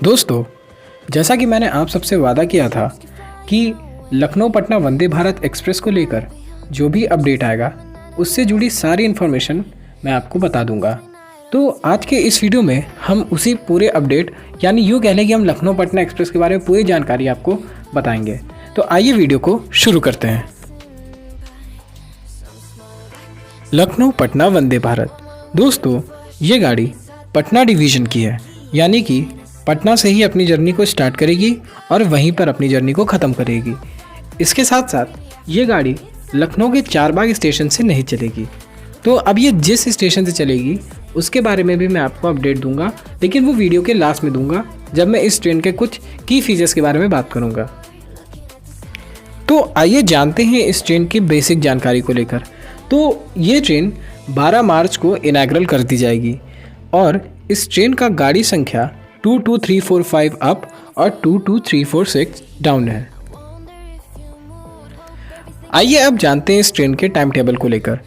दोस्तों, जैसा कि मैंने आप सबसे वादा किया था कि लखनऊ पटना वंदे भारत एक्सप्रेस को लेकर जो भी अपडेट आएगा उससे जुड़ी सारी इन्फॉर्मेशन मैं आपको बता दूंगा। तो आज के इस वीडियो में हम उसी पूरे अपडेट यानी यूँ कह लें कि हम लखनऊ पटना एक्सप्रेस के बारे में पूरी जानकारी आपको बताएंगे। तो आइए वीडियो को शुरू करते हैं। लखनऊ पटना वंदे भारत। दोस्तों, ये गाड़ी पटना डिवीज़न की है, यानी कि पटना से ही अपनी जर्नी को स्टार्ट करेगी और वहीं पर अपनी जर्नी को ख़त्म करेगी। इसके साथ साथ ये गाड़ी लखनऊ के चारबाग स्टेशन से नहीं चलेगी। तो अब ये जिस स्टेशन से चलेगी उसके बारे में भी मैं आपको अपडेट दूंगा, लेकिन वो वीडियो के लास्ट में दूंगा जब मैं इस ट्रेन के कुछ की फीचर्स के बारे में बात करूंगा। तो आइए जानते हैं इस ट्रेन की बेसिक जानकारी को लेकर। तो ये ट्रेन 12 मार्च को इनॉग्रल कर दी जाएगी और इस ट्रेन का गाड़ी संख्या 22345 अप और 22346 डाउन है। आइए अब जानते हैं इस ट्रेन के टाइम टेबल को लेकर।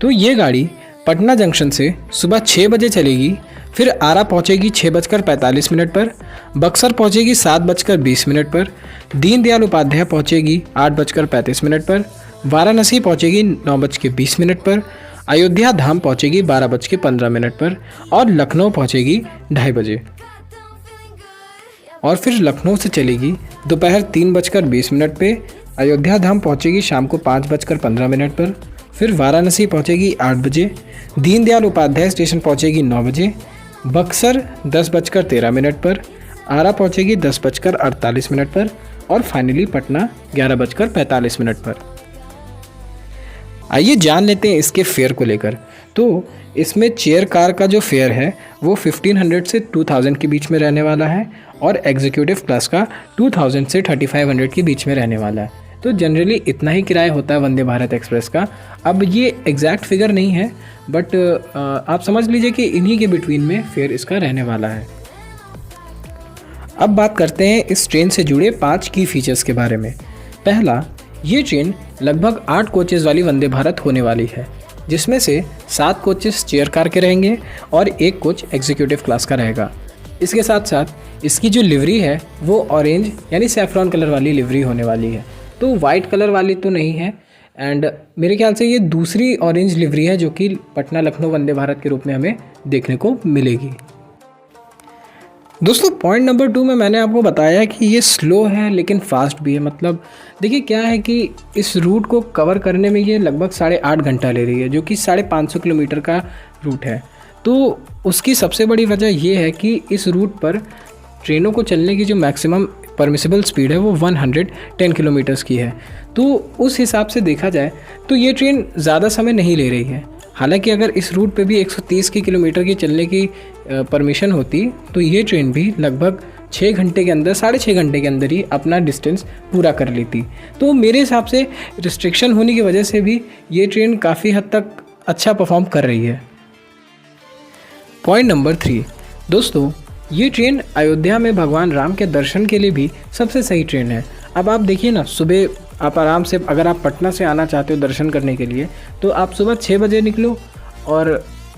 तो ये गाड़ी पटना जंक्शन से सुबह 6 बजे चलेगी, फिर आरा पहुंचेगी 6:45 पर, बक्सर पहुंचेगी 7:20 पर, दीनदयाल उपाध्याय पहुंचेगी 8:35 पर, वाराणसी पहुंचेगी 9:20 पर, अयोध्या धाम पहुंचेगी 12:15 पर और लखनऊ पहुंचेगी 2:30 बजे। और फिर लखनऊ से चलेगी दोपहर 3:20 पे, अयोध्या धाम पहुंचेगी शाम को 5:15 पर, फिर वाराणसी पहुंचेगी 8 बजे, दीनदयाल उपाध्याय स्टेशन पहुंचेगी 9 बजे, बक्सर 10:13 पर, आरा पहुंचेगी 10:48 पर और फाइनली पटना 11:45 पर। आइए जान लेते हैं इसके फेयर को लेकर। तो इसमें चेयर कार का जो फेयर है वो 1500 से 2000 के बीच में रहने वाला है और एग्जीक्यूटिव क्लास का 2000 से 3500 के बीच में रहने वाला है। तो जनरली इतना ही किराया होता है वंदे भारत एक्सप्रेस का। अब ये एग्जैक्ट फिगर नहीं है, बट आप समझ लीजिए कि इन्हीं के बिटवीन में फेयर इसका रहने वाला है। अब बात करते हैं इस ट्रेन से जुड़े 5 की फीचर्स के बारे में। पहला, ये ट्रेन लगभग 8 कोचेज़ वाली वंदे भारत होने वाली है, जिसमें से 7 कोचेस चेयर कार के रहेंगे और 1 कोच एग्जीक्यूटिव क्लास का रहेगा। इसके साथ साथ इसकी जो लिवरी है वो ऑरेंज यानी सैफ्रॉन कलर वाली लिवरी होने वाली है, तो वाइट कलर वाली तो नहीं है। एंड मेरे ख्याल से ये दूसरी ऑरेंज लिवरी है जो कि पटना लखनऊ वंदे भारत के रूप में हमें देखने को मिलेगी। दोस्तों, पॉइंट नंबर 2 में मैंने आपको बताया कि ये स्लो है लेकिन फास्ट भी है। मतलब देखिए क्या है कि इस रूट को कवर करने में ये लगभग 8.5 घंटा ले रही है, जो कि 550 किलोमीटर का रूट है। तो उसकी सबसे बड़ी वजह ये है कि इस रूट पर ट्रेनों को चलने की जो मैक्सिमम परमिसिबल स्पीड है वो 110 किलोमीटर्स की है। तो उस हिसाब से देखा जाए तो ये ट्रेन ज़्यादा समय नहीं ले रही है। हालांकि अगर इस रूट पे भी 130 किलोमीटर की चलने की परमिशन होती तो ये ट्रेन भी लगभग 6 घंटे के अंदर 6.5 घंटे के अंदर ही अपना डिस्टेंस पूरा कर लेती। तो मेरे हिसाब से रिस्ट्रिक्शन होने की वजह से भी ये ट्रेन काफ़ी हद तक अच्छा परफॉर्म कर रही है। पॉइंट नंबर 3, दोस्तों, ये ट्रेन अयोध्या में भगवान राम के दर्शन के लिए भी सबसे सही ट्रेन है। अब आप देखिए ना, सुबह आप आराम से अगर आप पटना से आना चाहते हो दर्शन करने के लिए तो आप सुबह 6 बजे निकलो और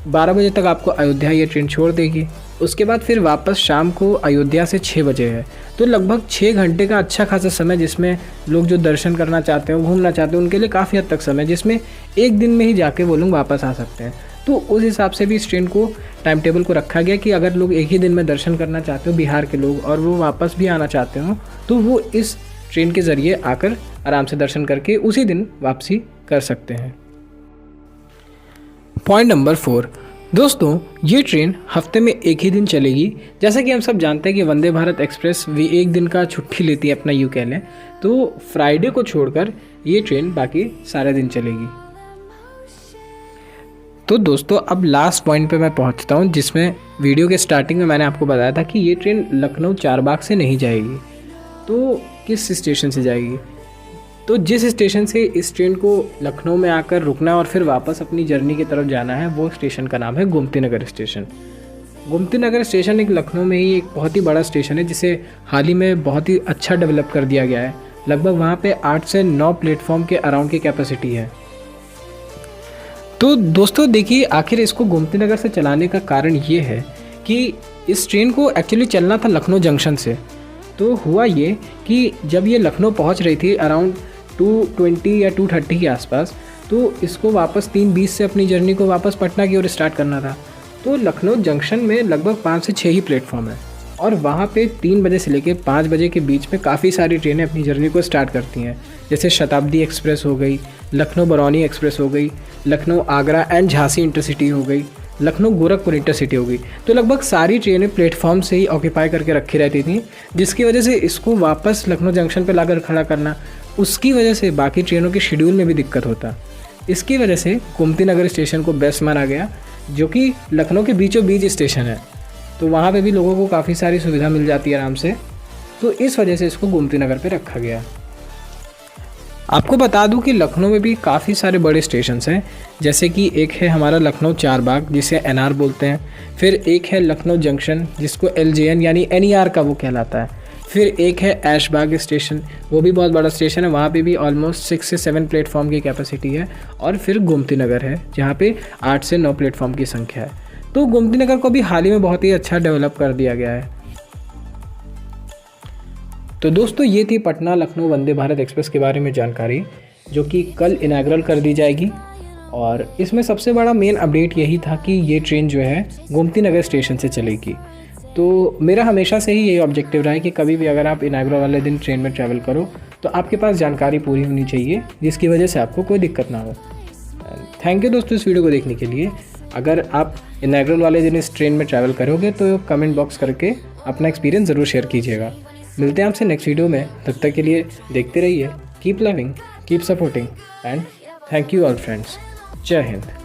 12 बजे तक आपको अयोध्या ये ट्रेन छोड़ देगी। उसके बाद फिर वापस शाम को अयोध्या से 6 बजे है। तो लगभग 6 घंटे का अच्छा खासा समय, जिसमें लोग जो दर्शन करना चाहते हो, घूमना चाहते हो, उनके लिए काफ़ी हद तक समय, जिसमें एक दिन में ही जाके वो लोग वापस आ सकते हैं। तो उस हिसाब से भी इस ट्रेन को टाइम टेबल को रखा गया कि अगर लोग एक ही दिन में दर्शन करना चाहते हो बिहार के लोग और वो वापस भी आना चाहते हो तो वो इस ट्रेन के ज़रिए आकर आराम से दर्शन करके उसी दिन वापसी कर सकते हैं। पॉइंट नंबर 4, दोस्तों, ये ट्रेन हफ्ते में एक ही दिन चलेगी। जैसा कि हम सब जानते हैं कि वंदे भारत एक्सप्रेस भी एक दिन का छुट्टी लेती है अपना, यूँ कह लें तो फ्राइडे को छोड़कर ये ट्रेन बाकी सारे दिन चलेगी। तो दोस्तों, अब लास्ट पॉइंट पे मैं पहुंचता हूं, जिसमें वीडियो के स्टार्टिंग में मैंने आपको बताया था कि ये ट्रेन लखनऊ चारबाग से नहीं जाएगी। तो किस स्टेशन से जाएगी? तो जिस स्टेशन से इस ट्रेन को लखनऊ में आकर रुकना और फिर वापस अपनी जर्नी की तरफ जाना है, वो स्टेशन का नाम है गोमती नगर स्टेशन। गोमती नगर स्टेशन एक लखनऊ में ही एक बहुत ही बड़ा स्टेशन है, जिसे हाल ही में बहुत ही अच्छा डेवलप कर दिया गया है। लगभग वहाँ पे 8 से 9 प्लेटफॉर्म के अराउंड की कैपेसिटी है। तो दोस्तों देखिए, आखिर इसको गोमती नगर से चलाने का कारण ये है कि इस ट्रेन को एक्चुअली चलना था लखनऊ जंक्शन से। तो हुआ ये कि जब ये लखनऊ पहुंच रही थी अराउंड 2:20 या 2:30 के आसपास, तो इसको वापस 3:20 से अपनी जर्नी को वापस पटना की ओर स्टार्ट करना था। तो लखनऊ जंक्शन में लगभग 5 से 6 ही प्लेटफॉर्म है और वहाँ पे 3 बजे से लेकर 5 बजे के बीच में काफ़ी सारी ट्रेनें अपनी जर्नी को स्टार्ट करती हैं, जैसे शताब्दी एक्सप्रेस हो गई, लखनऊ बरौनी एक्सप्रेस हो गई, लखनऊ आगरा एंड झांसी इंटरसिटी हो गई, लखनऊ गोरखपुर इंटरसिटी हो गई। तो लगभग सारी ट्रेनें प्लेटफॉर्म से ही ऑक्यूपाई करके रखी रहती थी, जिसकी वजह से इसको वापस लखनऊ जंक्शन पर लाकर खड़ा करना, उसकी वजह से बाकी ट्रेनों के शेड्यूल में भी दिक्कत होता। इसकी वजह से गोमती नगर स्टेशन को बेस्ट माना गया, जो कि लखनऊ के बीचों बीच स्टेशन है, तो वहाँ पे भी लोगों को काफ़ी सारी सुविधा मिल जाती है आराम से। तो इस वजह से इसको गोमती नगर पे रखा गया। आपको बता दूं कि लखनऊ में भी काफ़ी सारे बड़े स्टेशंस हैं, जैसे कि एक है हमारा लखनऊ चारबाग जिसे एनआर बोलते हैं, फिर एक है लखनऊ जंक्शन जिसको एलजेएन यानी एनईआर का वो कहलाता है, फिर एक है ऐशबाग स्टेशन, वो भी बहुत बड़ा स्टेशन है, वहाँ पे भी ऑलमोस्ट 6 से 7 प्लेटफॉर्म की कैपेसिटी है, और फिर गोमती नगर है जहाँ पे 8 से 9 प्लेटफॉर्म की संख्या है। तो गोमती नगर को भी हाल ही में बहुत ही अच्छा डेवलप कर दिया गया है। तो दोस्तों ये थी पटना लखनऊ वंदे भारत एक्सप्रेस के बारे में जानकारी, जो कि कल इनॉग्रल कर दी जाएगी। और इसमें सबसे बड़ा मेन अपडेट यही था कि ये ट्रेन जो है गोमती नगर स्टेशन से चलेगी। तो मेरा हमेशा से ही यही ऑब्जेक्टिव रहा है कि कभी भी अगर आप इनॉग्रल वाले दिन ट्रेन में ट्रैवल करो तो आपके पास जानकारी पूरी होनी चाहिए, जिसकी वजह से आपको कोई दिक्कत ना हो। थैंक यू दोस्तों इस वीडियो को देखने के लिए। अगर आप इनॉग्रल वाले दिन इस ट्रेन में ट्रैवल करोगे तो कमेंट बॉक्स करके अपना एक्सपीरियंस ज़रूर शेयर कीजिएगा। मिलते हैं आपसे नेक्स्ट वीडियो में, तब तक के लिए देखते रहिए। Keep loving, keep supporting and thank you all friends. जय हिंद।